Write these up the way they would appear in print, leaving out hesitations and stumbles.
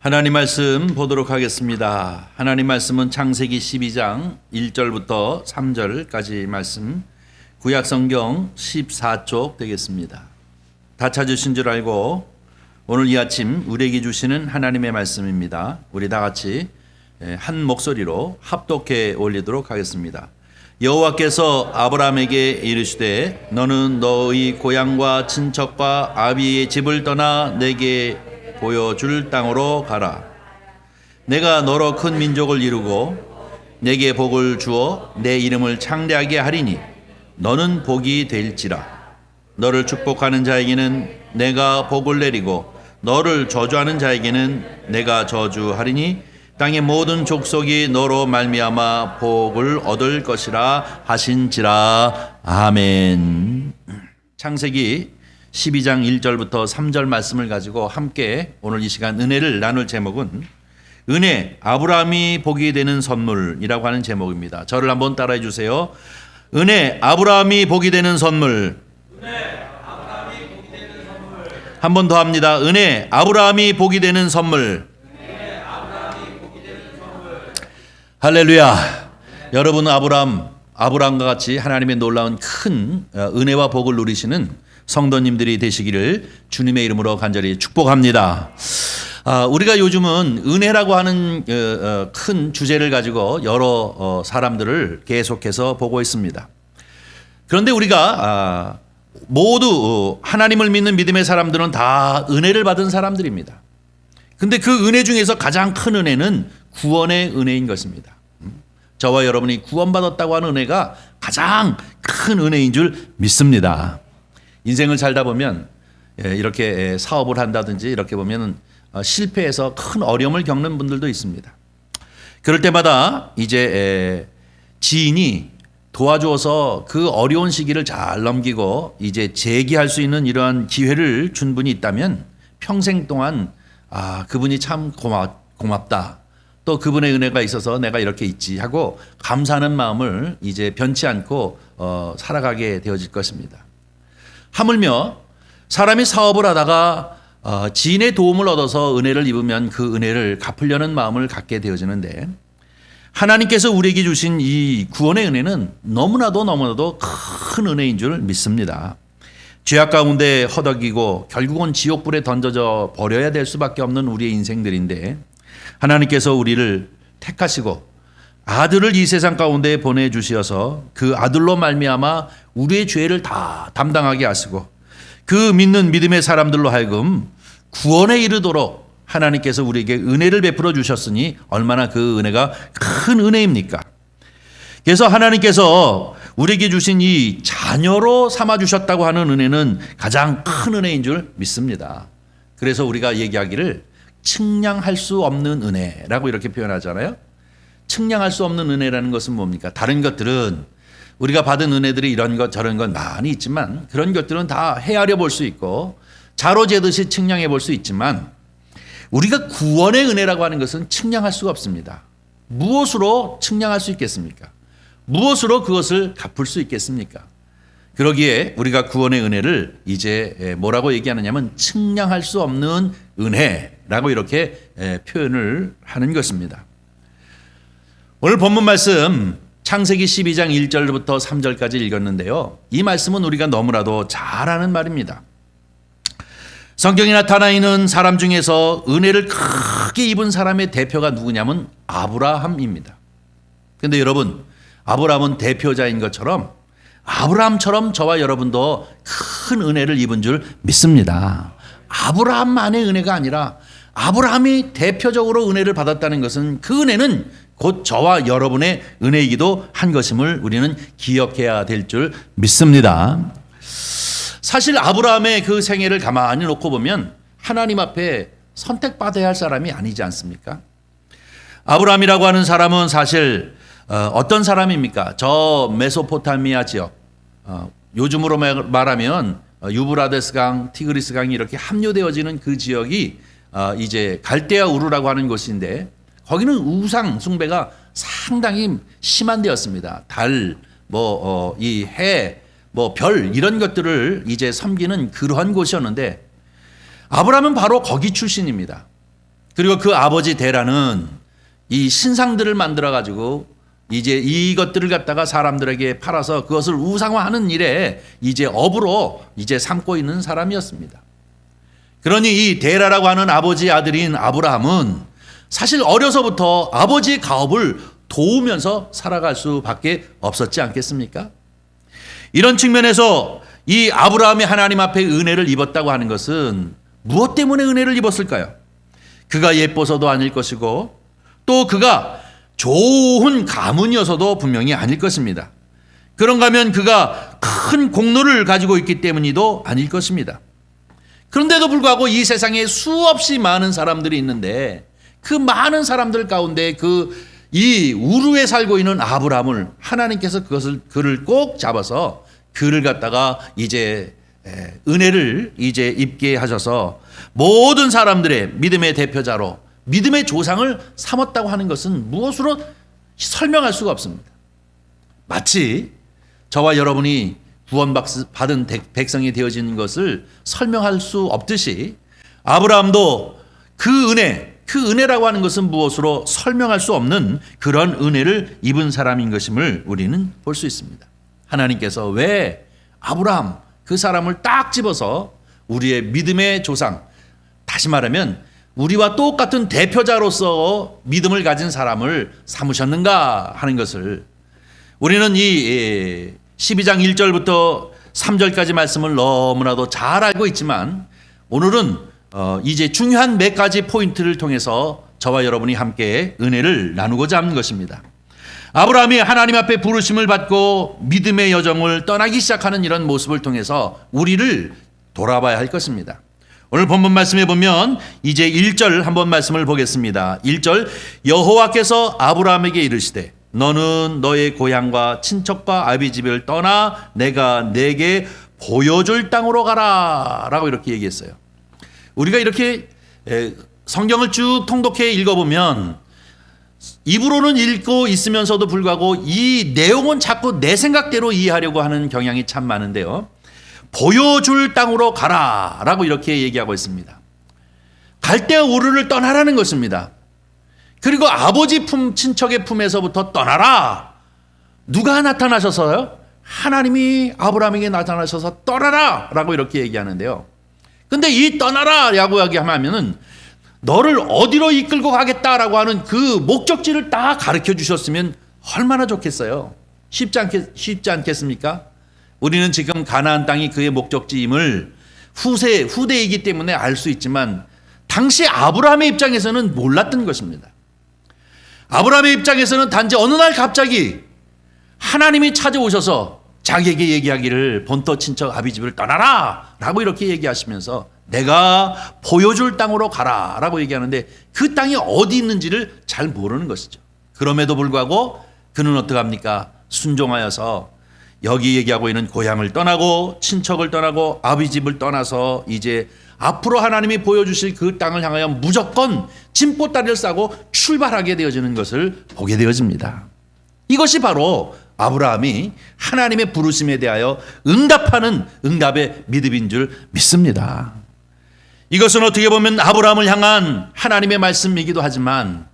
하나님 말씀 보도록 하겠습니다. 하나님 말씀은 창세기 12장 1절부터 3절까지 말씀, 구약성경 14쪽 되겠습니다. 다 찾으신 줄 알고 오늘 이 아침 우리에게 주시는 하나님의 말씀입니다. 우리 다 같이 한 목소리로 합독해 올리도록 하겠습니다. 여호와께서 아브라함에게 이르시되 너는 너의 고향과 친척과 아비의 집을 떠나 내게 보여줄 땅으로 가라. 내가 너로 큰 민족을 이루고 내게 복을 주어 내 이름을 창대하게 하리니 너는 복이 될지라. 너를 축복하는 자에게는 내가 복을 내리고 너를 저주하는 자에게는 내가 저주하리니 땅의 모든 족속이 너로 말미암아 복을 얻을 것이라 하신지라. 아멘. 창세기 12장 1절부터 3절 말씀을 가지고 함께 오늘 이 시간 은혜를 나눌 제목은 은혜, 아브라함이 복이 되는 선물이라고 하는 제목입니다. 저를 한번 따라해 주세요. 은혜, 아브라함이 복이 되는 선물. 한 번 더 합니다. 은혜, 아브라함이 복이 되는 선물. 할렐루야. 여러분은 아브라함과 같이 하나님의 놀라운 큰 은혜와 복을 누리시는 성도님들이 되시기를 주님의 이름으로 간절히 축복합니다. 우리가 요즘은 은혜라고 하는 큰 주제를 가지고 여러 사람들을 계속해서 보고 있습니다. 그런데 우리가 모두 하나님을 믿는 믿음의 사람들은 다 은혜를 받은 사람들입니다. 근데 그 은혜 중에서 가장 큰 은혜는 구원의 은혜인 것입니다. 저와 여러분이 구원받았다고 하는 은혜가 가장 큰 은혜인 줄 믿습니다. 인생을 살다 보면 이렇게 사업을 한다든지 이렇게 보면 실패해서 큰 어려움을 겪는 분들도 있습니다. 그럴 때마다 이제 지인이 도와주어서 그 어려운 시기를 잘 넘기고 이제 재기할 수 있는 이러한 기회를 준 분이 있다면 평생 동안 그분이 참 고맙다. 또 그분의 은혜가 있어서 내가 이렇게 있지 하고 감사하는 마음을 이제 변치 않고 살아가게 되어질 것입니다. 하물며 사람이 사업을 하다가 지인의 도움을 얻어서 은혜를 입으면 그 은혜를 갚으려는 마음을 갖게 되어지는데 하나님께서 우리에게 주신 이 구원의 은혜는 너무나도 큰 은혜인 줄 믿습니다. 죄악 가운데 허덕이고 결국은 지옥불에 던져져 버려야 될 수밖에 없는 우리의 인생들인데 하나님께서 우리를 택하시고 아들을 이 세상 가운데 보내주셔서 그 아들로 말미암아 우리의 죄를 다 담당하게 하시고 그 믿는 믿음의 사람들로 하여금 구원에 이르도록 하나님께서 우리에게 은혜를 베풀어 주셨으니 얼마나 그 은혜가 큰 은혜입니까? 그래서 하나님께서 우리에게 주신 이 자녀로 삼아주셨다고 하는 은혜는 가장 큰 은혜인 줄 믿습니다. 그래서 우리가 얘기하기를 측량할 수 없는 은혜라고 이렇게 표현하잖아요. 측량할 수 없는 은혜라는 것은 뭡니까? 다른 것들은 우리가 받은 은혜들이 이런 것 저런 것 많이 있지만 그런 것들은 다 헤아려 볼 수 있고 자로 재듯이 측량해 볼 수 있지만 우리가 구원의 은혜라고 하는 것은 측량할 수가 없습니다. 무엇으로 측량할 수 있겠습니까? 무엇으로 그것을 갚을 수 있겠습니까? 그러기에 우리가 구원의 은혜를 이제 뭐라고 얘기하느냐면 측량할 수 없는 은혜라고 이렇게 표현을 하는 것입니다. 오늘 본문 말씀 창세기 12장 1절부터 3절까지 읽었는데요. 이 말씀은 우리가 너무나도 잘 아는 말입니다. 성경에 나타나 있는 사람 중에서 은혜를 크게 입은 사람의 대표가 누구냐면 아브라함입니다. 그런데 여러분, 아브라함은 대표자인 것처럼 아브라함처럼 저와 여러분도 큰 은혜를 입은 줄 믿습니다. 아브라함만의 은혜가 아니라 아브라함이 대표적으로 은혜를 받았다는 것은 그 은혜는 곧 저와 여러분의 은혜이기도 한 것임을 우리는 기억해야 될 줄 믿습니다. 사실 아브라함의 그 생애를 가만히 놓고 보면 하나님 앞에 선택받아야 할 사람이 아니지 않습니까? 아브라함이라고 하는 사람은 사실 어떤 사람입니까? 저 메소포타미아 지역, 요즘으로 말하면 유브라데스 강, 티그리스 강이 이렇게 합류되어지는 그 지역이 이제 갈대아 우르라고 하는 곳인데 거기는 우상 숭배가 상당히 심한 데였습니다. 달, 이 해, 별 이런 것들을 이제 섬기는 그러한 곳이었는데 아브라함은 바로 거기 출신입니다. 그리고 그 아버지 데라는 이 신상들을 만들어 가지고 이제 이것들을 갖다가 사람들에게 팔아서 그것을 우상화하는 일에 이제 업으로 이제 삼고 있는 사람이었습니다. 그러니 이 데라라고 하는 아버지 아들인 아브라함은 사실 어려서부터 아버지의 가업을 도우면서 살아갈 수밖에 없었지 않겠습니까? 이런 측면에서 이 아브라함이 하나님 앞에 은혜를 입었다고 하는 것은 무엇 때문에 은혜를 입었을까요? 그가 예뻐서도 아닐 것이고 또 그가 좋은 가문이어서도 분명히 아닐 것입니다. 그런가 하면 그가 큰 공로를 가지고 있기 때문이도 아닐 것입니다. 그런데도 불구하고 이 세상에 수없이 많은 사람들이 있는데 그 많은 사람들 가운데 이 우르에 살고 있는 아브라함을 하나님께서 그를 꼭 잡아서 그를 갖다가 이제 은혜를 이제 입게 하셔서 모든 사람들의 믿음의 대표자로 믿음의 조상을 삼았다고 하는 것은 무엇으로 설명할 수가 없습니다. 마치 저와 여러분이 구원받은 백성이 되어지는 것을 설명할 수 없듯이 아브라함도 그 은혜라고 하는 것은 무엇으로 설명할 수 없는 그런 은혜를 입은 사람인 것임을 우리는 볼 수 있습니다. 하나님께서 왜 아브라함 그 사람을 딱 집어서 우리의 믿음의 조상, 다시 말하면 우리와 똑같은 대표자로서 믿음을 가진 사람을 삼으셨는가 하는 것을 우리는 이 12장 1절부터 3절까지 말씀을 너무나도 잘 알고 있지만 오늘은 이제 중요한 몇 가지 포인트를 통해서 저와 여러분이 함께 은혜를 나누고자 하는 것입니다. 아브라함이 하나님 앞에 부르심을 받고 믿음의 여정을 떠나기 시작하는 이런 모습을 통해서 우리를 돌아봐야 할 것입니다. 오늘 본문 말씀에 보면 이제 1절 한번 말씀을 보겠습니다. 1절 여호와께서 아브라함에게 이르시되 너는 너의 고향과 친척과 아비집을 떠나 내가 내게 보여줄 땅으로 가라 라고 이렇게 얘기했어요. 우리가 이렇게 성경을 쭉 통독해 읽어보면 입으로는 읽고 있으면서도 불구하고 이 내용은 자꾸 내 생각대로 이해하려고 하는 경향이 참 많은데요. 보여줄 땅으로 가라 라고 이렇게 얘기하고 있습니다. 갈대아 우르를 떠나라는 것입니다. 그리고 아버지 친척의 품에서부터 떠나라. 누가 나타나셔서요? 하나님이 아브라함에게 나타나셔서 떠나라 라고 이렇게 얘기하는데요. 근데 이 떠나라 라고 얘기하면은 너를 어디로 이끌고 가겠다라고 하는 그 목적지를 다 가르쳐 주셨으면 얼마나 좋겠어요. 쉽지 않겠습니까? 우리는 지금 가나안 땅이 그의 목적지임을 후대이기 때문에 알 수 있지만 당시 아브라함의 입장에서는 몰랐던 것입니다. 아브라함의 입장에서는 단지 어느 날 갑자기 하나님이 찾아오셔서 자기에게 얘기하기를 본토 친척 아비집을 떠나라 라고 이렇게 얘기하시면서 내가 보여줄 땅으로 가라 라고 얘기하는데 그 땅이 어디 있는지를 잘 모르는 것이죠. 그럼에도 불구하고 그는 어떡합니까? 순종하여서 여기 얘기하고 있는 고향을 떠나고 친척을 떠나고 아비집을 떠나서 이제 앞으로 하나님이 보여주실 그 땅을 향하여 무조건 짐보따리를 싸고 출발하게 되어지는 것을 보게 되어집니다. 이것이 바로 아브라함이 하나님의 부르심에 대하여 응답하는 응답의 믿음인 줄 믿습니다. 이것은 어떻게 보면 아브라함을 향한 하나님의 말씀이기도 하지만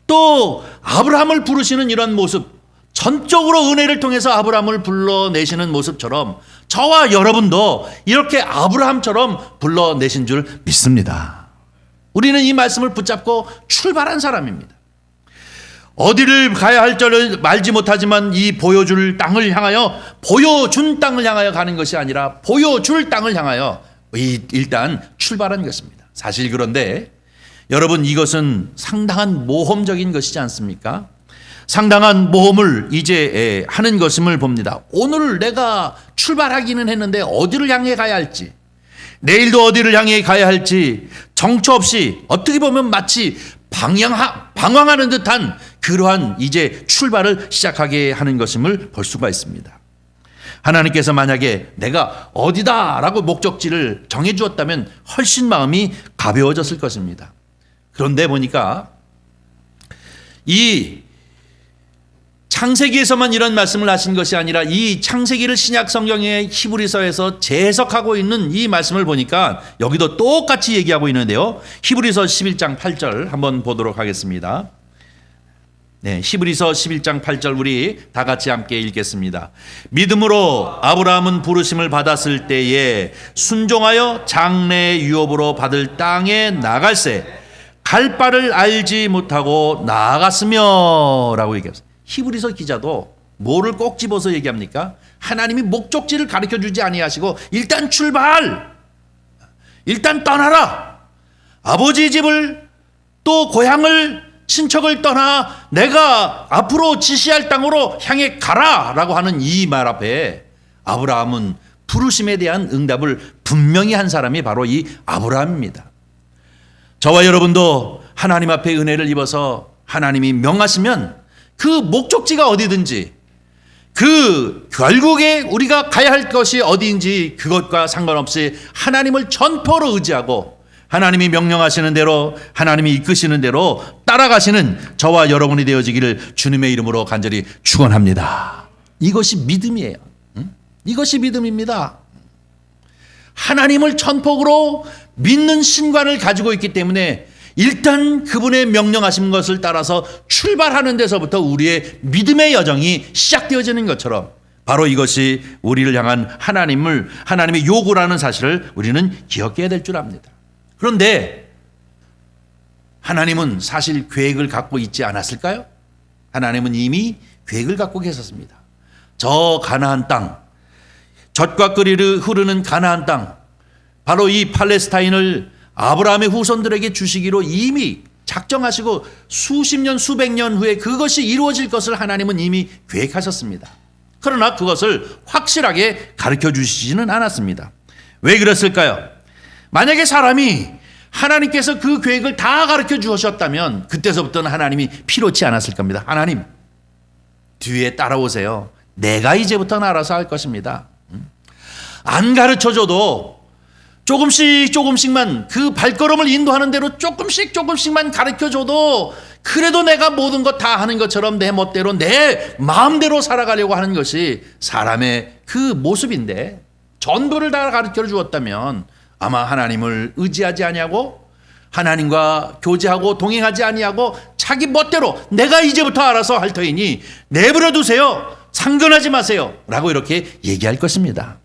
또 아브라함을 부르시는 이런 모습, 전적으로 은혜를 통해서 아브라함을 불러내시는 모습처럼 저와 여러분도 이렇게 아브라함처럼 불러내신 줄 믿습니다. 우리는 이 말씀을 붙잡고 출발한 사람입니다. 어디를 가야 할 줄을 말지 못하지만 이 보여줄 땅을 향하여, 보여준 땅을 향하여 가는 것이 아니라 보여줄 땅을 향하여 일단 출발한 것입니다. 사실 그런데 여러분, 이것은 상당한 모험적인 것이지 않습니까? 상당한 모험을 이제 하는 것임을 봅니다. 오늘 내가 출발하기는 했는데 어디를 향해 가야 할지, 내일도 어디를 향해 가야 할지 정처 없이 어떻게 보면 마치 방황하는 듯한 그러한 이제 출발을 시작하게 하는 것임을 볼 수가 있습니다. 하나님께서 만약에 내가 어디다라고 목적지를 정해 주었다면 훨씬 마음이 가벼워졌을 것입니다. 그런데 보니까 이 창세기에서만 이런 말씀을 하신 것이 아니라 이 창세기를 신약 성경의 히브리서에서 재해석하고 있는 이 말씀을 보니까 여기도 똑같이 얘기하고 있는데요. 히브리서 11장 8절 한번 보도록 하겠습니다. 네, 히브리서 11장 8절 우리 다 같이 함께 읽겠습니다. 믿음으로 아브라함은 부르심을 받았을 때에 순종하여 장래의 유업으로 받을 땅에 나갈새 갈 바를 알지 못하고 나아갔으며 라고 얘기합니다. 히브리서 기자도 뭐를 꼭 집어서 얘기합니까? 하나님이 목적지를 가르쳐 주지 아니하시고 일단 출발, 일단 떠나라, 아버지 집을 또 고향을 친척을 떠나 내가 앞으로 지시할 땅으로 향해 가라 라고 하는 이 말 앞에 아브라함은 부르심에 대한 응답을 분명히 한 사람이 바로 이 아브라함입니다. 저와 여러분도 하나님 앞에 은혜를 입어서 하나님이 명하시면 그 목적지가 어디든지 그 결국에 우리가 가야 할 것이 어디인지 그것과 상관없이 하나님을 전포로 의지하고 하나님이 명령하시는 대로 하나님이 이끄시는 대로 따라가시는 저와 여러분이 되어지기를 주님의 이름으로 간절히 축원합니다. 이것이 믿음이에요. 이것이 믿음입니다. 하나님을 전폭으로 믿는 신관을 가지고 있기 때문에 일단 그분의 명령하신 것을 따라서 출발하는 데서부터 우리의 믿음의 여정이 시작되어지는 것처럼 바로 이것이 우리를 향한 하나님의 요구라는 사실을 우리는 기억해야 될 줄 압니다. 그런데 하나님은 사실 계획을 갖고 있지 않았을까요? 하나님은 이미 계획을 갖고 계셨습니다. 저 가나안 땅, 젖과 꿀이 흐르는 가나안 땅, 바로 이 팔레스타인을 아브라함의 후손들에게 주시기로 이미 작정하시고 수십 년, 수백 년 후에 그것이 이루어질 것을 하나님은 이미 계획하셨습니다. 그러나 그것을 확실하게 가르쳐 주시지는 않았습니다. 왜 그랬을까요? 만약에 사람이 하나님께서 그 계획을 다 가르쳐 주셨다면 그때서부터는 하나님이 필요치 않았을 겁니다. 하나님, 뒤에 따라오세요. 내가 이제부터는 알아서 할 것입니다. 안 가르쳐줘도 조금씩만 그 발걸음을 인도하는 대로 조금씩만 가르쳐줘도 그래도 내가 모든 것 다 하는 것처럼 내 멋대로 내 마음대로 살아가려고 하는 것이 사람의 그 모습인데 전부를 다 가르쳐 주었다면 아마 하나님을 의지하지 아니하고 하나님과 교제하고 동행하지 아니하고 자기 멋대로 내가 이제부터 알아서 할 터이니 내버려 두세요. 상관하지 마세요. 라고 이렇게 얘기할 것입니다.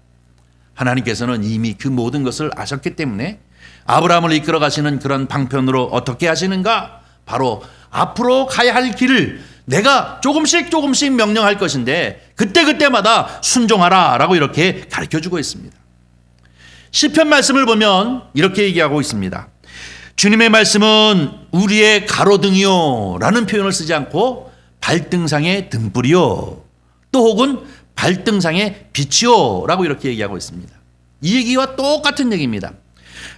하나님께서는 이미 그 모든 것을 아셨기 때문에 아브라함을 이끌어 가시는 그런 방편으로 어떻게 하시는가? 바로 앞으로 가야 할 길을 내가 조금씩 명령할 것인데 그때마다 순종하라 라고 이렇게 가르쳐주고 있습니다. 시편 말씀을 보면 이렇게 얘기하고 있습니다. 주님의 말씀은 우리의 가로등이요 라는 표현을 쓰지 않고 발등상의 등불이요 또 혹은 발등상의 빛이요 라고 이렇게 얘기하고 있습니다. 이 얘기와 똑같은 얘기입니다.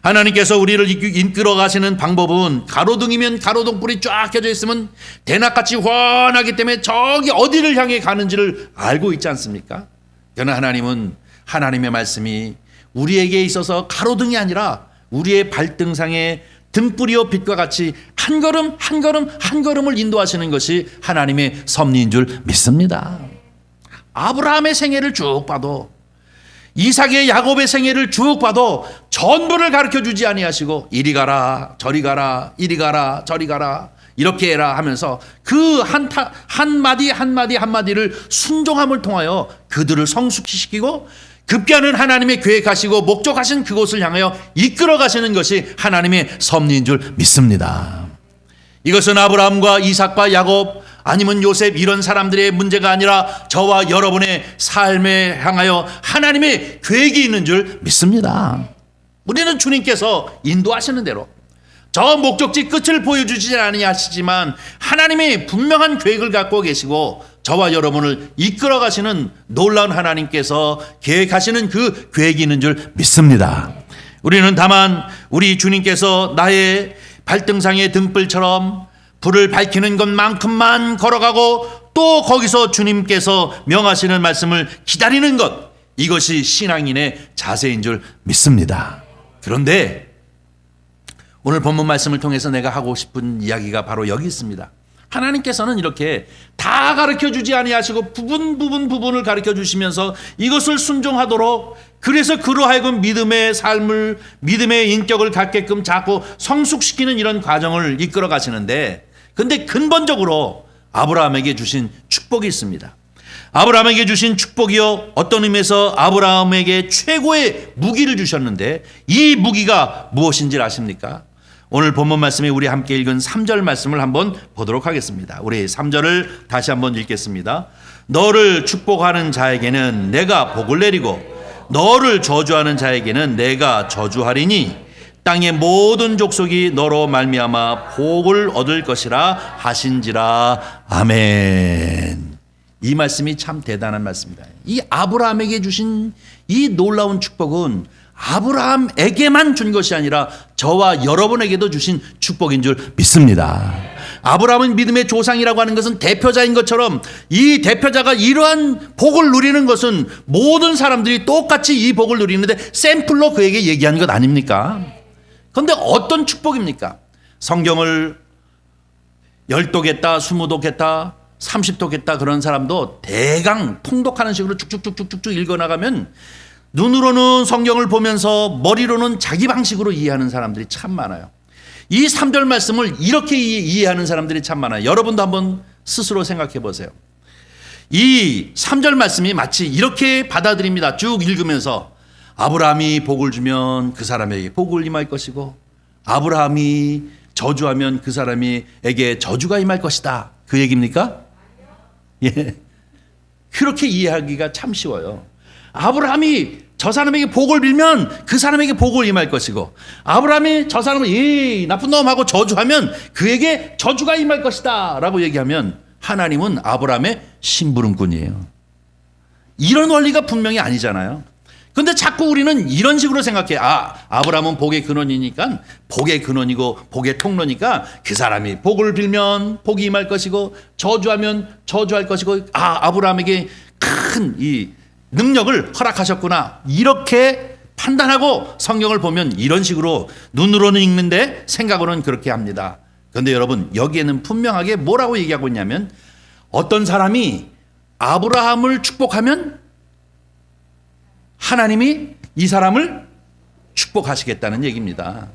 하나님께서 우리를 이끌어 가시는 방법은 가로등이면 가로등불이 쫙 켜져 있으면 대낮같이 환하기 때문에 저기 어디를 향해 가는지를 알고 있지 않습니까? 그러나 하나님은 하나님의 말씀이 우리에게 있어서 가로등이 아니라 우리의 발등상의 등불이요 빛과 같이 한 걸음을 인도하시는 것이 하나님의 섭리인 줄 믿습니다. 아브라함의 생애를 쭉 봐도 이삭의 야곱의 생애를 쭉 봐도 전부를 가르쳐 주지 아니하시고 이리 가라 저리 가라 이리 가라 저리 가라 이렇게 해라 하면서 그 한마디를 순종함을 통하여 그들을 성숙시키고 급기야는 하나님의 계획하시고 목적하신 그곳을 향하여 이끌어 가시는 것이 하나님의 섭리인 줄 믿습니다. 이것은 아브라함과 이삭과 야곱 아니면 요셉 이런 사람들의 문제가 아니라 저와 여러분의 삶에 향하여 하나님의 계획이 있는 줄 믿습니다. 우리는 주님께서 인도하시는 대로 저 목적지 끝을 보여주지 아니하시지만 하나님이 분명한 계획을 갖고 계시고 저와 여러분을 이끌어 가시는 놀라운 하나님께서 계획하시는 그 계획이 있는 줄 믿습니다. 우리는 다만 우리 주님께서 나의 발등상의 등불처럼 불을 밝히는 것만큼만 걸어가고 또 거기서 주님께서 명하시는 말씀을 기다리는 것, 이것이 신앙인의 자세인 줄 믿습니다. 그런데 오늘 본문 말씀을 통해서 내가 하고 싶은 이야기가 바로 여기 있습니다. 하나님께서는 이렇게 다 가르쳐 주지 아니하시고 부분을 가르쳐 주시면서 이것을 순종하도록, 그래서 그로 하여금 믿음의 삶을, 믿음의 인격을 갖게끔 자꾸 성숙시키는 이런 과정을 이끌어 가시는데, 근데 근본적으로 아브라함에게 주신 축복이 있습니다. 아브라함에게 주신 축복이요, 어떤 의미에서 아브라함에게 최고의 무기를 주셨는데, 이 무기가 무엇인지 아십니까? 오늘 본문 말씀에 우리 함께 읽은 3절 말씀을 한번 보도록 하겠습니다. 우리 3절을 다시 한번 읽겠습니다. 너를 축복하는 자에게는 내가 복을 내리고 너를 저주하는 자에게는 내가 저주하리니 땅의 모든 족속이 너로 말미암아 복을 얻을 것이라 하신지라. 아멘. 이 말씀이 참 대단한 말씀입니다. 이 아브라함에게 주신 이 놀라운 축복은 아브라함에게만 준 것이 아니라 저와 여러분에게도 주신 축복인 줄 믿습니다. 아브라함은 믿음의 조상이라고 하는 것은 대표자인 것처럼, 이 대표자가 이러한 복을 누리는 것은 모든 사람들이 똑같이 이 복을 누리는데 샘플로 그에게 얘기하는 것 아닙니까? 그런데 어떤 축복입니까? 성경을 10독했다, 20독했다, 30독했다 그런 사람도 대강 통독하는 식으로 쭉쭉쭉쭉쭉 읽어나가면 눈으로는 성경을 보면서 머리로는 자기 방식으로 이해하는 사람들이 참 많아요. 이 3절 말씀을 이렇게 이해하는 사람들이 참 많아요. 여러분도 한번 스스로 생각해 보세요. 이 3절 말씀이 마치 이렇게 받아들입니다. 쭉 읽으면서 아브라함이 복을 주면 그 사람에게 복을 임할 것이고, 아브라함이 저주하면 그 사람에게 저주가 임할 것이다, 그 얘기입니까? 예, 그렇게 이해하기가 참 쉬워요. 아브라함이 저 사람에게 복을 빌면 그 사람에게 복을 임할 것이고, 아브라함이 저 사람을 이 나쁜 놈하고 저주하면 그에게 저주가 임할 것이다 라고 얘기하면 하나님은 아브라함의 심부름꾼이에요. 이런 원리가 분명히 아니잖아요. 근데 자꾸 우리는 이런 식으로 생각해. 아브라함은 복의 근원이니까, 복의 근원이고 복의 통로니까 그 사람이 복을 빌면 복이 임할 것이고 저주하면 저주할 것이고, 아브라함에게 큰 이 능력을 허락하셨구나, 이렇게 판단하고 성경을 보면 이런 식으로 눈으로는 읽는데 생각으로는 그렇게 합니다. 그런데 여러분, 여기에는 분명하게 뭐라고 얘기하고 있냐면, 어떤 사람이 아브라함을 축복하면 하나님이 이 사람을 축복하시겠다는 얘기입니다.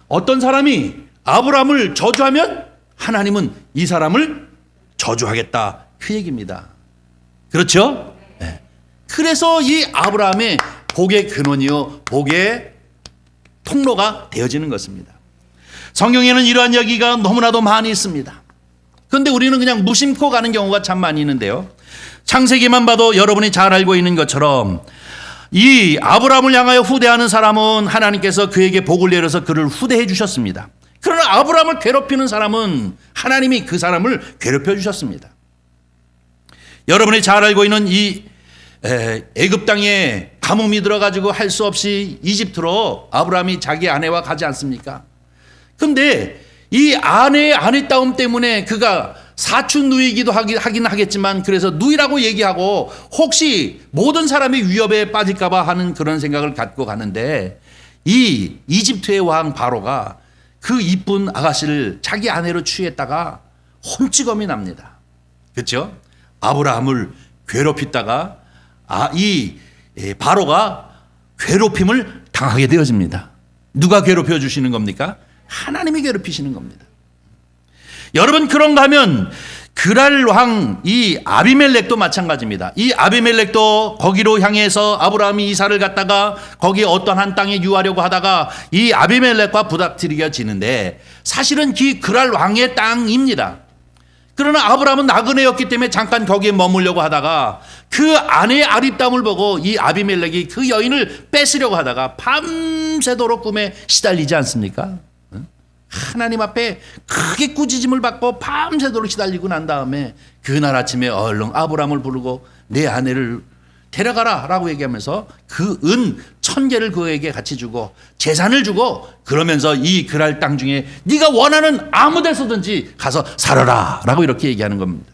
어떤 사람이 아브라함을 저주하면 하나님은 이 사람을 저주하겠다, 그 얘기입니다. 그렇죠? 네. 그래서 이 아브라함의 복의 근원이요, 복의 통로가 되어지는 것입니다. 성경에는 이러한 이야기가 너무나도 많이 있습니다. 그런데 우리는 그냥 무심코 가는 경우가 참 많이 있는데요, 창세기만 봐도 여러분이 잘 알고 있는 것처럼 이 아브라함을 향하여 후대하는 사람은 하나님께서 그에게 복을 내려서 그를 후대해 주셨습니다. 그러나 아브라함을 괴롭히는 사람은 하나님이 그 사람을 괴롭혀 주셨습니다. 여러분이 잘 알고 있는 이 애굽 땅에 가뭄이 들어가지고 할 수 없이 이집트로 아브라함이 자기 아내와 가지 않습니까? 근데 이 아내의 아내다움 때문에 그가 사춘 누이기도 하긴 하겠지만, 그래서 누이라고 얘기하고 혹시 모든 사람이 위협에 빠질까봐 하는 그런 생각을 갖고 가는데, 이 이집트의 왕 바로가 그 이쁜 아가씨를 자기 아내로 취했다가 혼찌검이 납니다. 그렇죠? 아브라함을 괴롭히다가 이 바로가 괴롭힘을 당하게 되어집니다. 누가 괴롭혀 주시는 겁니까? 하나님이 괴롭히시는 겁니다. 여러분, 그런가 하면 그랄 왕 이 아비멜렉도 마찬가지입니다. 이 아비멜렉도 거기로 향해서 아브라함이 이사를 갔다가 거기 어떤 한 땅에 유하려고 하다가 이 아비멜렉과 부닥뜨려지는데, 사실은 그 그랄 왕의 땅입니다. 그러나 아브라함은 나그네였기 때문에 잠깐 거기에 머물려고 하다가 그 아내의 아립담을 보고 이 아비멜렉이 그 여인을 뺏으려고 하다가 밤새도록 꿈에 시달리지 않습니까? 하나님 앞에 크게 꾸짖음을 받고 밤새도록 시달리고 난 다음에 그날 아침에 얼른 아브라함을 부르고 내 아내를 데려가라 라고 얘기하면서 그 은 1000개를 그에게 같이 주고 재산을 주고, 그러면서 이 그랄 땅 중에 네가 원하는 아무 데서든지 가서 살아라 라고 이렇게 얘기하는 겁니다.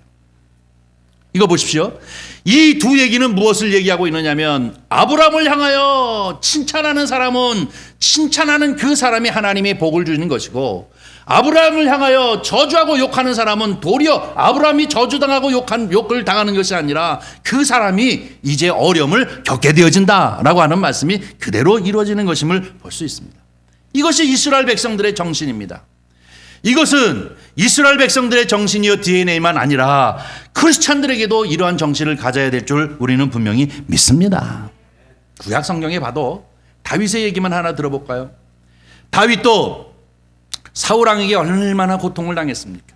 이거 보십시오. 이 두 얘기는 무엇을 얘기하고 있느냐면 아브라함을 향하여 칭찬하는 사람은 칭찬하는 그 사람이 하나님의 복을 주는 것이고, 아브라함을 향하여 저주하고 욕하는 사람은 도리어 아브라함이 저주당하고 욕을 당하는 것이 아니라 그 사람이 이제 어려움을 겪게 되어진다라고 하는 말씀이 그대로 이루어지는 것임을 볼 수 있습니다. 이것이 이스라엘 백성들의 정신입니다. 이것은 이스라엘 백성들의 정신이요 DNA만 아니라 크리스찬들에게도 이러한 정신을 가져야 될 줄 우리는 분명히 믿습니다. 구약 성경에 봐도 다윗의 얘기만 하나 들어볼까요? 다윗도 사울왕에게 얼마나 고통을 당했습니까?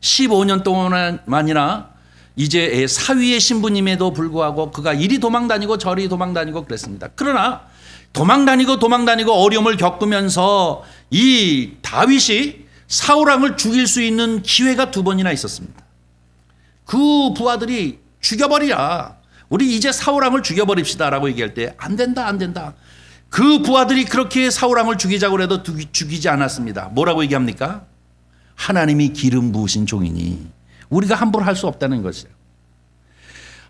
15년 동안만이나 이제 사위의 신부님에도 불구하고 그가 이리 도망다니고 저리 도망다니고 그랬습니다. 그러나 도망다니고 어려움을 겪으면서 이 다윗이 사울왕을 죽일 수 있는 기회가 2번이나 있었습니다. 그 부하들이 죽여버리라, 우리 이제 사울왕을 죽여버립시다 라고 얘기할 때 안 된다. 그 부하들이 그렇게 사울왕을 죽이자고 해도 죽이지 않았습니다. 뭐라고 얘기합니까? 하나님이 기름 부으신 종이니 우리가 함부로 할 수 없다는 것이에요.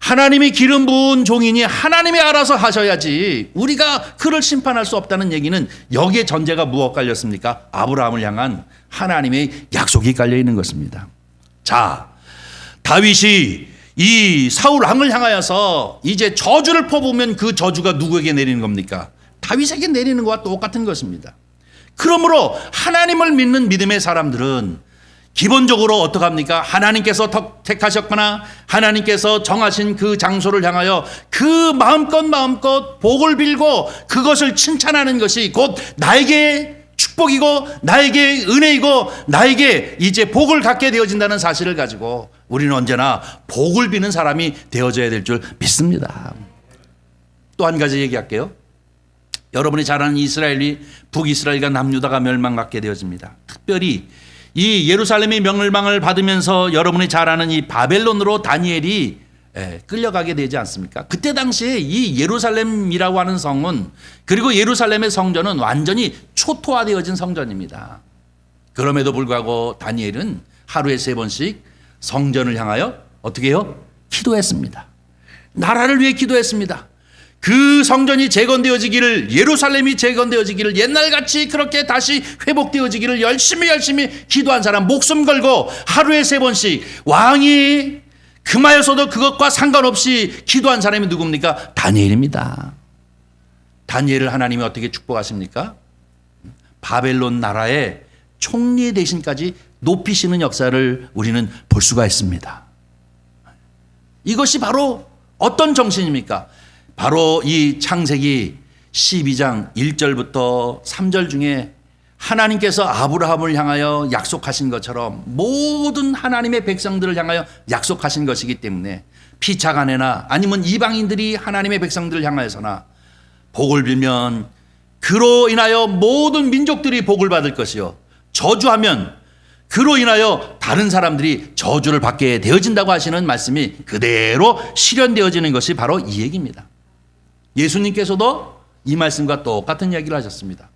하나님이 기름 부은 종이니 하나님이 알아서 하셔야지 우리가 그를 심판할 수 없다는 얘기는 여기에 전제가 무엇 깔렸습니까? 아브라함을 향한 하나님의 약속이 깔려 있는 것입니다. 자, 다윗이 이 사울 왕을 향하여서 이제 저주를 퍼부으면 그 저주가 누구에게 내리는 겁니까? 다윗에게 내리는 것과 똑같은 것입니다. 그러므로 하나님을 믿는 믿음의 사람들은 기본적으로 어떡합니까? 하나님께서 택하셨거나 하나님께서 정하신 그 장소를 향하여 그 마음껏 복을 빌고 그것을 칭찬하는 것이 곧 나에게 축복이고 나에게 은혜이고 나에게 이제 복을 갖게 되어진다는 사실을 가지고 우리는 언제나 복을 비는 사람이 되어져야 될 줄 믿습니다. 또 한 가지 얘기할게요. 여러분이 잘 아는 이스라엘이 북이스라엘과 남유다가 멸망받게 되어집니다. 특별히 이 예루살렘이 멸망을 받으면서 여러분이 잘 아는 이 바벨론으로 다니엘이 끌려가게 되지 않습니까? 그때 당시에 이 예루살렘이라고 하는 성은, 그리고 예루살렘의 성전은 완전히 초토화되어진 성전입니다. 그럼에도 불구하고 다니엘은 하루에 3번씩 성전을 향하여 어떻게 해요? 기도했습니다. 나라를 위해 기도했습니다. 그 성전이 재건되어지기를, 예루살렘이 재건되어지기를, 옛날같이 그렇게 다시 회복되어지기를 열심히 기도한 사람, 목숨 걸고 하루에 3번씩 왕이 금하여서도 그것과 상관없이 기도한 사람이 누굽니까? 다니엘입니다. 다니엘을 하나님이 어떻게 축복하십니까? 바벨론 나라의 총리 대신까지 높이시는 역사를 우리는 볼 수가 있습니다. 이것이 바로 어떤 정신입니까? 바로 이 창세기 12장 1절부터 3절 중에 하나님께서 아브라함을 향하여 약속하신 것처럼 모든 하나님의 백성들을 향하여 약속하신 것이기 때문에 피차간에나 아니면 이방인들이 하나님의 백성들을 향하여서나 복을 빌면 그로 인하여 모든 민족들이 복을 받을 것이요, 저주하면 그로 인하여 다른 사람들이 저주를 받게 되어진다고 하시는 말씀이 그대로 실현되어지는 것이 바로 이 얘기입니다. 예수님께서도 이 말씀과 똑같은 이야기를 하셨습니다.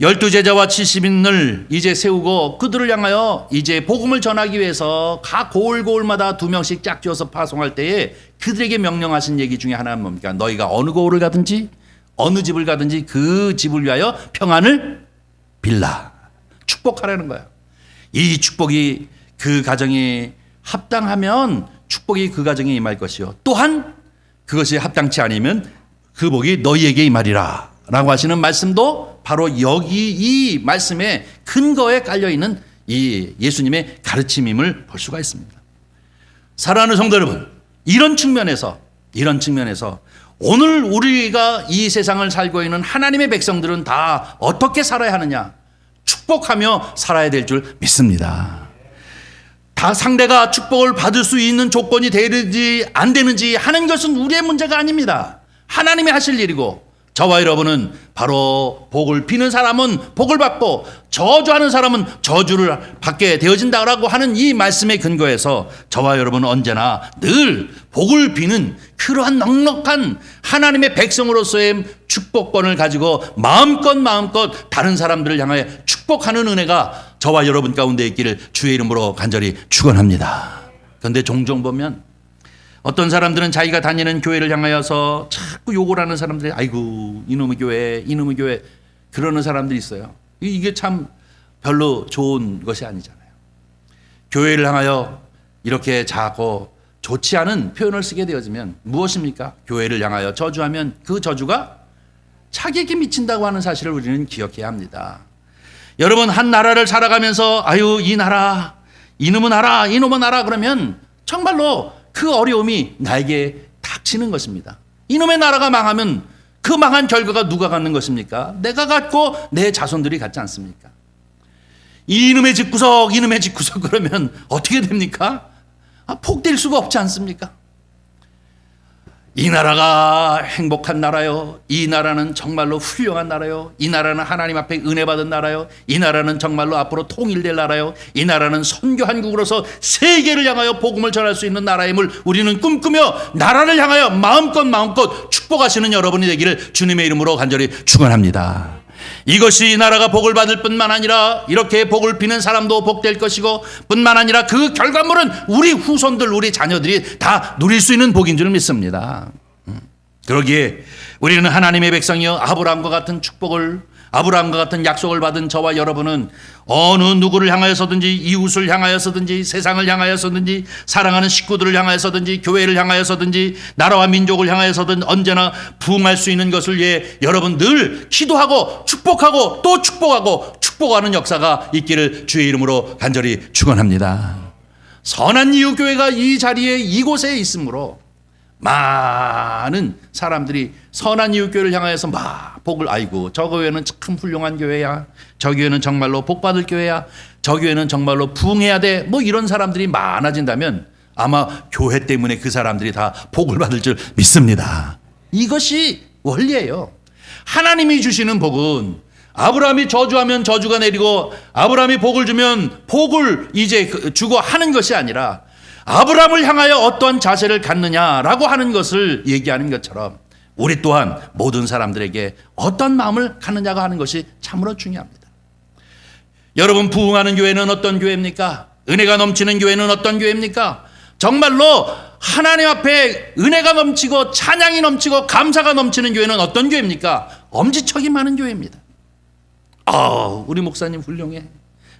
12제자와 70인을 이제 세우고 그들을 향하여 이제 복음을 전하기 위해서 각 고을마다 2명씩 짝지어서 파송할 때에 그들에게 명령하신 얘기 중에 하나는 뭡니까? 너희가 어느 고을을 가든지 어느 집을 가든지 그 집을 위하여 평안을 빌라, 축복하라는 거야. 이 축복이 그 가정에 합당하면 축복이 그 가정에 임할 것이요, 또한 그것이 합당치 않으면 그 복이 너희에게 임하리라 라고 하시는 말씀도 바로 여기 이 말씀의 근거에 깔려있는 이 예수님의 가르침임을 볼 수가 있습니다. 사랑하는 성도 여러분, 이런 측면에서 오늘 우리가 이 세상을 살고 있는 하나님의 백성들은 다 어떻게 살아야 하느냐? 축복하며 살아야 될 줄 믿습니다. 다 상대가 축복을 받을 수 있는 조건이 되는지 안 되는지 하는 것은 우리의 문제가 아닙니다. 하나님이 하실 일이고, 저와 여러분은 바로 복을 비는 사람은 복을 받고 저주하는 사람은 저주를 받게 되어진다라고 하는 이 말씀의 근거에서 저와 여러분은 언제나 늘 복을 비는 그러한 넉넉한 하나님의 백성으로서의 축복권을 가지고 마음껏 다른 사람들을 향해 축복하는 은혜가 저와 여러분 가운데 있기를 주의 이름으로 간절히 축원합니다. 그런데 종종 보면 어떤 사람들은 자기가 다니는 교회를 향하여서 자꾸 욕을 하는 사람들이 아이고 이놈의 교회 이놈의 교회 그러는 사람들이 있어요. 이게 참 별로 좋은 것이 아니잖아요. 교회를 향하여 이렇게 자꾸 좋지 않은 표현을 쓰게 되어지면 무엇입니까? 교회를 향하여 저주하면 그 저주가 자기에게 미친다고 하는 사실을 우리는 기억해야 합니다. 여러분 한 나라를 살아가면서 아유 이 나라 이놈의 나라 이놈의 나라 그러면 정말로 그 어려움이 나에게 닥치는 것입니다. 이놈의 나라가 망하면 그 망한 결과가 누가 갖는 것입니까? 내가 갖고 내 자손들이 갖지 않습니까? 이놈의 집구석 이놈의 집구석 그러면 어떻게 됩니까? 폭될 수가 없지 않습니까? 이 나라가 행복한 나라요. 이 나라는 정말로 훌륭한 나라요. 이 나라는 하나님 앞에 은혜 받은 나라요. 이 나라는 정말로 앞으로 통일될 나라요. 이 나라는 선교한국으로서 세계를 향하여 복음을 전할 수 있는 나라임을 우리는 꿈꾸며 나라를 향하여 마음껏 축복하시는 여러분이 되기를 주님의 이름으로 간절히 축원합니다. 이것이 이 나라가 복을 받을 뿐만 아니라 이렇게 복을 비는 사람도 복될 것이고 뿐만 아니라 그 결과물은 우리 후손들 우리 자녀들이 다 누릴 수 있는 복인 줄 믿습니다. 그러기에 우리는 하나님의 백성이여 아브라함과 같은 축복을 아브라함과 같은 약속을 받은 저와 여러분은 어느 누구를 향하여서든지 이웃을 향하여서든지 세상을 향하여서든지 사랑하는 식구들을 향하여서든지 교회를 향하여서든지 나라와 민족을 향하여서든 언제나 부응할 수 있는 것을 위해 여러분 늘 기도하고 축복하고 또 축복하고 축복하는 역사가 있기를 주의 이름으로 간절히 축원합니다. 선한 이웃교회가 이 자리에 이곳에 있으므로 많은 사람들이 선한 이웃교회를 향하여서 막 복을 아이고 저 교회는 참 훌륭한 교회야. 저 교회는 정말로 복받을 교회야. 저 교회는 정말로 부흥해야 돼. 뭐 이런 사람들이 많아진다면 아마 교회 때문에 그 사람들이 다 복을 받을 줄 믿습니다. 이것이 원리예요. 하나님이 주시는 복은 아브라함이 저주하면 저주가 내리고 아브라함이 복을 주면 복을 이제 주고 하는 것이 아니라 아브라함을 향하여 어떠한 자세를 갖느냐라고 하는 것을 얘기하는 것처럼 우리 또한 모든 사람들에게 어떤 마음을 갖느냐가 하는 것이 참으로 중요합니다. 여러분 부흥하는 교회는 어떤 교회입니까? 은혜가 넘치는 교회는 어떤 교회입니까? 정말로 하나님 앞에 은혜가 넘치고 찬양이 넘치고 감사가 넘치는 교회는 어떤 교회입니까? 엄지척이 많은 교회입니다. 우리 목사님 훌륭해.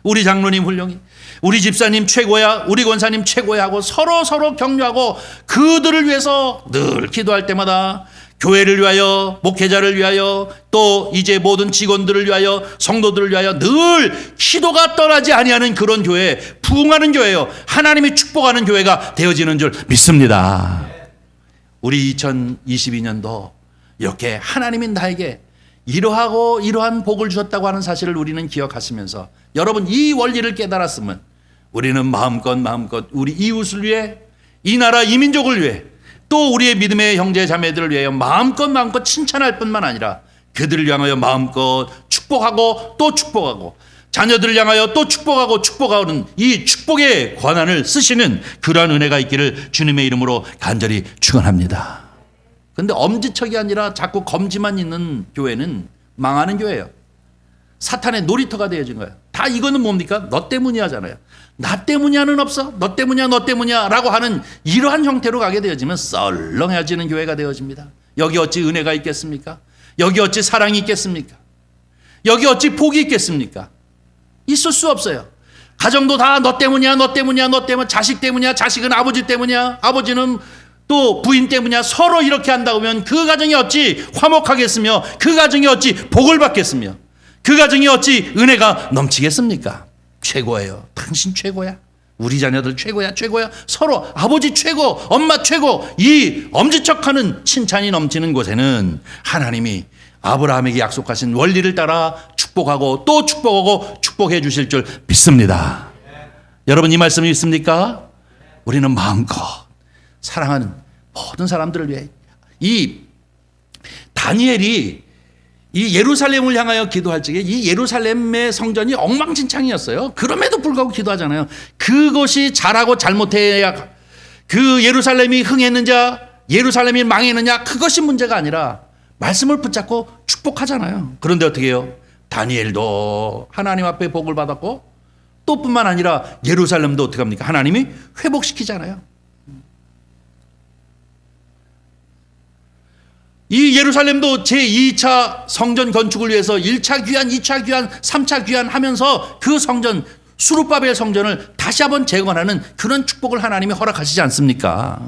우리 장로님 훌륭해. 우리 집사님 최고야. 우리 권사님 최고야 하고 서로 격려하고 그들을 위해서 늘 기도할 때마다 교회를 위하여 목회자를 위하여 또 이제 모든 직원들을 위하여 성도들을 위하여 늘 기도가 떠나지 아니하는 그런 교회 부흥하는 교회요. 하나님이 축복하는 교회가 되어지는 줄 믿습니다. 우리 2022년도 이렇게 하나님이 나에게 이러한 복을 주셨다고 하는 사실을 우리는 기억하시면서 여러분 이 원리를 깨달았으면 우리는 마음껏 우리 이웃을 위해 이 나라 이 민족을 위해 또 우리의 믿음의 형제 자매들을 위하여 마음껏 칭찬할 뿐만 아니라 그들을 향하여 마음껏 축복하고 또 축복하고 자녀들을 향하여 또 축복하는 이 축복의 권한을 쓰시는 그러한 은혜가 있기를 주님의 이름으로 간절히 축원합니다. 그런데 엄지척이 아니라 자꾸 검지만 있는 교회는 망하는 교회예요. 사탄의 놀이터가 되어진 거예요. 다 이거는 뭡니까? 너 때문이야잖아요. 나 때문이야는 없어. 너 때문이야 라고 하는 이러한 형태로 가게 되어지면 썰렁해지는 교회가 되어집니다. 여기 어찌 은혜가 있겠습니까? 여기 어찌 사랑이 있겠습니까? 여기 어찌 복이 있겠습니까? 있을 수 없어요. 가정도 다 너 때문이야. 자식 때문이야. 자식은 아버지 때문이야. 아버지는 또 부인 때문이야. 서로 이렇게 한다 보면 그 가정이 어찌 화목하겠으며 그 가정이 어찌 복을 받겠으며 그 가정이 어찌 은혜가 넘치겠습니까? 최고예요. 당신 최고야. 우리 자녀들 최고야. 서로 아버지 최고, 엄마 최고. 이 엄지척하는 칭찬이 넘치는 곳에는 하나님이 아브라함에게 약속하신 원리를 따라 축복하고 또 축복하고 축복해 주실 줄 믿습니다. 여러분 이 말씀이 있습니까? 우리는 마음껏 사랑하는 모든 사람들을 위해 이 다니엘이 이 예루살렘을 향하여 기도할 적에 이 예루살렘의 성전이 엉망진창이었어요. 그럼에도 불구하고 기도하잖아요. 그것이 잘하고 잘못해야 그 예루살렘이 흥했느냐 예루살렘이 망했느냐 그것이 문제가 아니라 말씀을 붙잡고 축복하잖아요. 그런데 어떻게 해요? 다니엘도 하나님 앞에 복을 받았고 또 뿐만 아니라 예루살렘도 어떻게 합니까? 하나님이 회복시키잖아요. 이 예루살렘도 제2차 성전 건축을 위해서 1차 귀환, 2차 귀환, 3차 귀환 하면서 그 성전, 수룹바벨 성전을 다시 한번 재건하는 그런 축복을 하나님이 허락하시지 않습니까?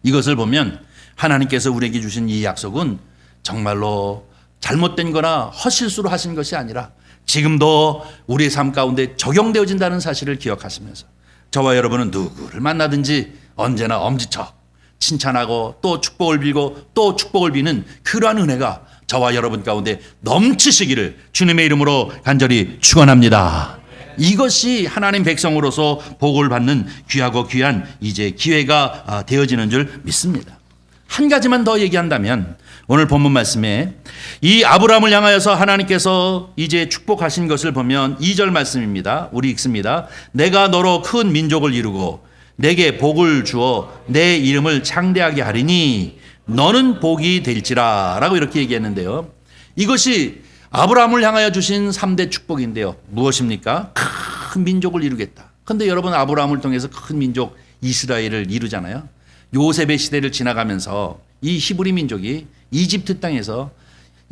이것을 보면 하나님께서 우리에게 주신 이 약속은 정말로 잘못된 거나 헛실수로 하신 것이 아니라 지금도 우리의 삶 가운데 적용되어진다는 사실을 기억하시면서 저와 여러분은 누구를 만나든지 언제나 엄지척 칭찬하고 또 축복을 빌고 또 축복을 비는 그러한 은혜가 저와 여러분 가운데 넘치시기를 주님의 이름으로 간절히 축원합니다. 이것이 하나님 백성으로서 복을 받는 귀하고 귀한 이제 기회가 되어지는 줄 믿습니다. 한 가지만 더 얘기한다면 오늘 본문 말씀에 이 아브라함을 향하여서 하나님께서 이제 축복하신 것을 보면 2절 말씀입니다. 우리 읽습니다. 내가 너로 큰 민족을 이루고 내게 복을 주어 내 이름을 창대하게 하리니 너는 복이 될지라 라고 이렇게 얘기했는데요. 이것이 아브라함을 향하여 주신 3대 축복인데요. 무엇입니까? 큰 민족을 이루겠다. 그런데 여러분 아브라함을 통해서 큰 민족 이스라엘을 이루잖아요. 요셉의 시대를 지나가면서 이 히브리 민족이 이집트 땅에서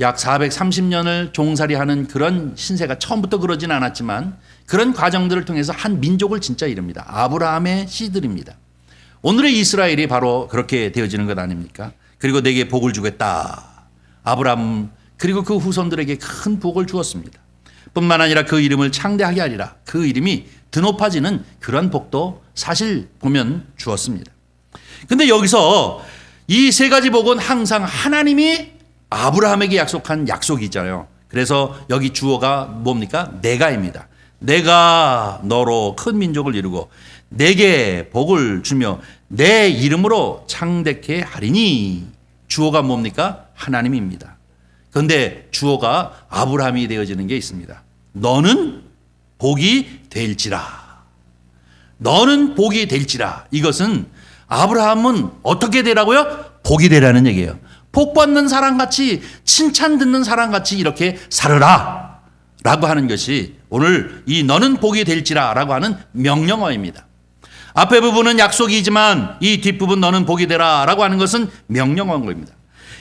약 430년을 종살이하는 그런 신세가 처음부터 그러진 않았지만 그런 과정들을 통해서 한 민족을 진짜 이룹니다. 아브라함의 씨들입니다. 오늘의 이스라엘이 바로 그렇게 되어지는 것 아닙니까? 그리고 내게 복을 주겠다. 아브라함 그리고 그 후손들에게 큰 복을 주었습니다. 뿐만 아니라 그 이름을 창대하게 하리라. 그 이름이 드높아지는 그런 복도 사실 보면 주었습니다. 근데 여기서 이 세 가지 복은 항상 하나님이 아브라함에게 약속한 약속이잖아요. 그래서 여기 주어가 뭡니까? 내가입니다. 내가 너로 큰 민족을 이루고 내게 복을 주며 내 이름으로 창대케 하리니. 주어가 뭡니까? 하나님입니다. 그런데 주어가 아브라함이 되어지는 게 있습니다. 너는 복이 될지라. 너는 복이 될지라. 이것은 아브라함은 어떻게 되라고요? 복이 되라는 얘기예요. 복 받는 사람같이 칭찬 듣는 사람같이 이렇게 살으라 라고 하는 것이 오늘 이 너는 복이 될지라 라고 하는 명령어입니다. 앞에 부분은 약속이지만 이 뒷부분 너는 복이 되라 라고 하는 것은 명령어인 겁니다.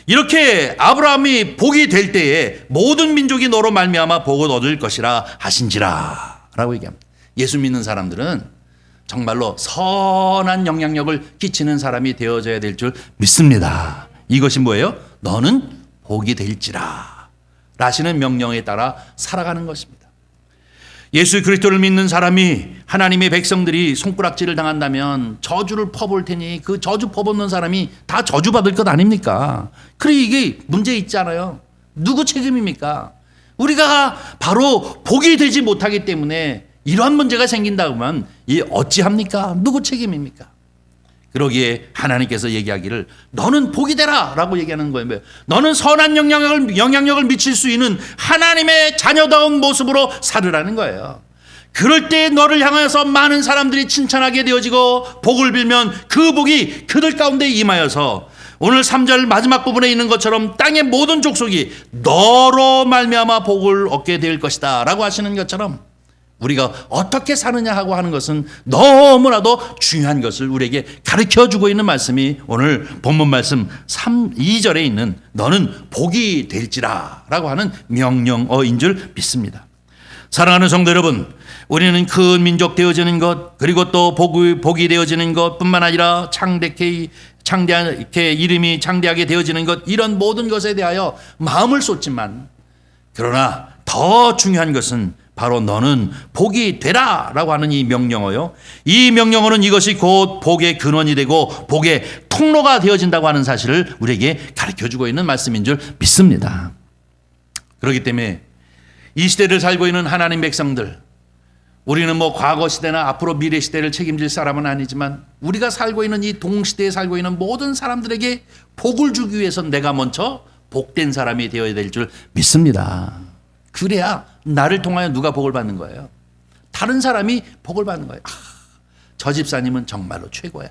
이렇게 아브라함이 복이 될 때에 모든 민족이 너로 말미암아 복을 얻을 것이라 하신지라 라고 얘기합니다. 예수 믿는 사람들은 정말로 선한 영향력을 끼치는 사람이 되어져야 될 줄 믿습니다. 이것이 뭐예요? 너는 복이 될지라 라시는 명령에 따라 살아가는 것입니다. 예수 그리스도를 믿는 사람이 하나님의 백성들이 손가락질을 당한다면 저주를 퍼볼 테니 그 저주 퍼붓는 사람이 다 저주받을 것 아닙니까? 그래 이게 문제 있잖아요. 누구 책임입니까? 우리가 바로 복이 되지 못하기 때문에 이러한 문제가 생긴다면 이 어찌합니까? 누구 책임입니까? 그러기에 하나님께서 얘기하기를 너는 복이 되라 라고 얘기하는 거예요. 너는 선한 영향력을 미칠 수 있는 하나님의 자녀다운 모습으로 살으라는 거예요. 그럴 때 너를 향하여서 많은 사람들이 칭찬하게 되어지고 복을 빌면 그 복이 그들 가운데 임하여서 오늘 3절 마지막 부분에 있는 것처럼 땅의 모든 족속이 너로 말미암아 복을 얻게 될 것이다 라고 하시는 것처럼 우리가 어떻게 사느냐 하고 하는 것은 너무나도 중요한 것을 우리에게 가르쳐주고 있는 말씀이 오늘 본문 말씀 2절에 있는 너는 복이 될지라 라고 하는 명령어인 줄 믿습니다. 사랑하는 성도 여러분, 우리는 큰 민족 되어지는 것 그리고 또 복이 되어지는 것뿐만 아니라 창대하게 이름이 창대하게 되어지는 것 이런 모든 것에 대하여 마음을 쏟지만 그러나 더 중요한 것은 바로 너는 복이 되라 라고 하는 이 명령어요. 이 명령어는 이것이 곧 복의 근원이 되고 복의 통로가 되어진다고 하는 사실을 우리에게 가르쳐주고 있는 말씀인 줄 믿습니다. 그렇기 때문에 이 시대를 살고 있는 하나님 백성들, 우리는 뭐 과거 시대나 앞으로 미래 시대를 책임질 사람은 아니지만 우리가 살고 있는 이 동시대에 살고 있는 모든 사람들에게 복을 주기 위해서 내가 먼저 복된 사람이 되어야 될 줄 믿습니다. 그래야 나를 통하여 누가 복을 받는 거예요? 다른 사람이 복을 받는 거예요. 저 집사님은 정말로 최고야.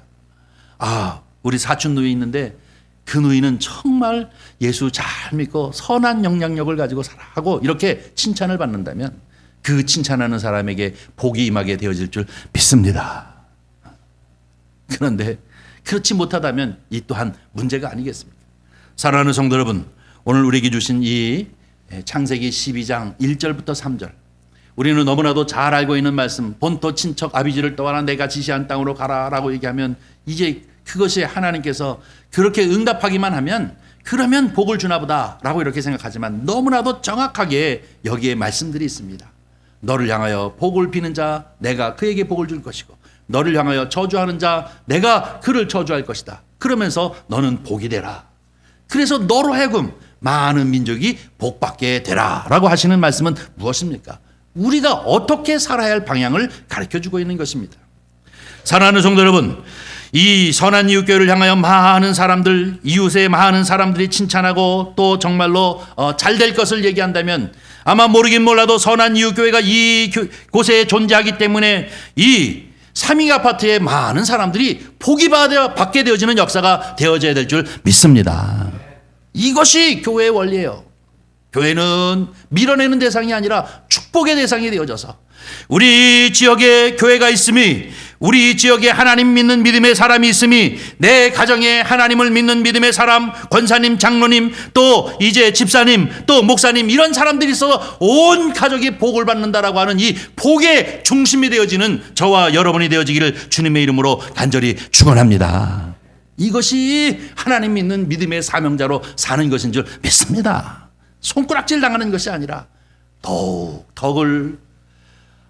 우리 사촌 누이 있는데 그 누이는 정말 예수 잘 믿고 선한 영향력을 가지고 살아하고 이렇게 칭찬을 받는다면 그 칭찬하는 사람에게 복이 임하게 되어질 줄 믿습니다. 그런데 그렇지 못하다면 이 또한 문제가 아니겠습니까? 사랑하는 성도 여러분, 오늘 우리에게 주신 이 창세기 12장 1절부터 3절, 우리는 너무나도 잘 알고 있는 말씀, 본토 친척 아비지를 떠나 내가 지시한 땅으로 가라라고 얘기하면 이제 그것이 하나님께서 그렇게 응답하기만 하면 그러면 복을 주나 보다라고 이렇게 생각하지만 너무나도 정확하게 여기에 말씀들이 있습니다. 너를 향하여 복을 비는 자 내가 그에게 복을 줄 것이고 너를 향하여 저주하는 자 내가 그를 저주할 것이다. 그러면서 너는 복이 되라. 그래서 너로 하여금 많은 민족이 복받게 되라 라고 하시는 말씀은 무엇입니까? 우리가 어떻게 살아야 할 방향을 가르쳐주고 있는 것입니다. 사랑하는 성도 여러분, 이 선한 이웃교회를 향하여 많은 사람들, 이웃의 많은 사람들이 칭찬하고 또 정말로 잘 될 것을 얘기한다면 아마 모르긴 몰라도 선한 이웃교회가 이 곳에 존재하기 때문에 이 삼익 아파트에 많은 사람들이 복이 받게 되어지는 역사가 되어져야 될 줄 믿습니다. 이것이 교회의 원리예요. 교회는 밀어내는 대상이 아니라 축복의 대상이 되어져서 우리 지역에 교회가 있음이, 우리 지역에 하나님 믿는 믿음의 사람이 있음이, 내 가정에 하나님을 믿는 믿음의 사람, 권사님, 장로님, 또 이제 집사님, 또 목사님, 이런 사람들이 있어서 온 가족이 복을 받는다라고 하는 이 복의 중심이 되어지는 저와 여러분이 되어지기를 주님의 이름으로 간절히 축원합니다. 이것이 하나님 믿는 믿음의 사명자로 사는 것인 줄 믿습니다. 손가락질 당하는 것이 아니라 더욱 덕을,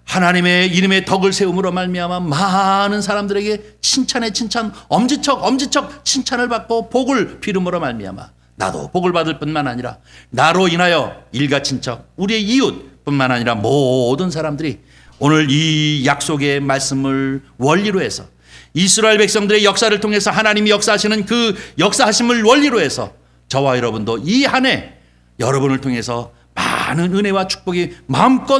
하나님의 이름의 덕을 세움으로 말미암아 많은 사람들에게 칭찬에 칭찬, 엄지척 칭찬을 받고 복을 비름으로 말미암아 나도 복을 받을 뿐만 아니라 나로 인하여 일가친척, 우리의 이웃뿐만 아니라 모든 사람들이 오늘 이 약속의 말씀을 원리로 해서 이스라엘 백성들의 역사를 통해서 하나님이 역사하시는 그 역사하심을 원리로 해서 저와 여러분도 이 한 해 여러분을 통해서 많은 은혜와 축복이 마음껏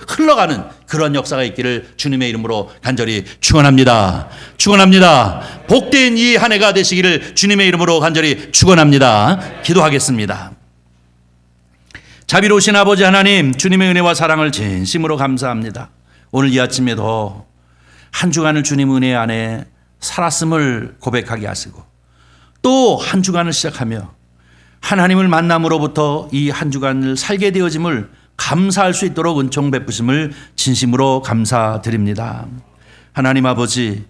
흘러가는 그런 역사가 있기를 주님의 이름으로 간절히 축원합니다. 축원합니다. 복된 이 한 해가 되시기를 주님의 이름으로 간절히 축원합니다. 기도하겠습니다. 자비로우신 아버지 하나님, 주님의 은혜와 사랑을 진심으로 감사합니다. 오늘 이 아침에도 한 주간을 주님 은혜 안에 살았음을 고백하게 하시고 또 한 주간을 시작하며 하나님을 만남으로부터 이 한 주간을 살게 되어짐을 감사할 수 있도록 은총 베푸심을 진심으로 감사드립니다. 하나님 아버지,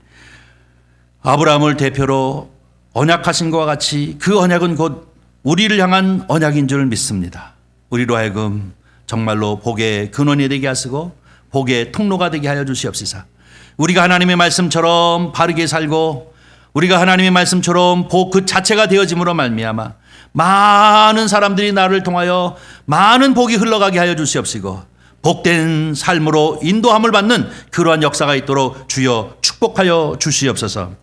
아브라함을 대표로 언약하신 것과 같이 그 언약은 곧 우리를 향한 언약인 줄 믿습니다. 우리로 하여금 정말로 복의 근원이 되게 하시고 복의 통로가 되게 하여 주시옵소서. 우리가 하나님의 말씀처럼 바르게 살고 우리가 하나님의 말씀처럼 복 그 자체가 되어짐으로 말미암아 많은 사람들이 나를 통하여 많은 복이 흘러가게 하여 주시옵시고 복된 삶으로 인도함을 받는 그러한 역사가 있도록 주여 축복하여 주시옵소서.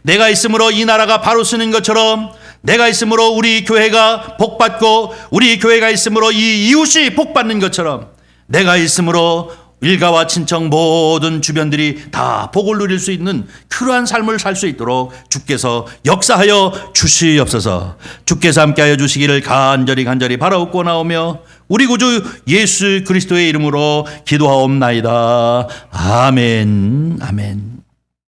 내가 있으므로 이 나라가 바로 서는 것처럼 내가 있으므로 우리 교회가 복받고 우리 교회가 있으므로 이 이웃이 복받는 것처럼 내가 있으므로 일가와 친척 모든 주변들이 다 복을 누릴 수 있는 그러한 삶을 살 수 있도록 주께서 역사하여 주시옵소서. 주께서 함께하여 주시기를 간절히 바라옵고 나오며 우리 구주 예수 그리스도의 이름으로 기도하옵나이다. 아멘. 아멘.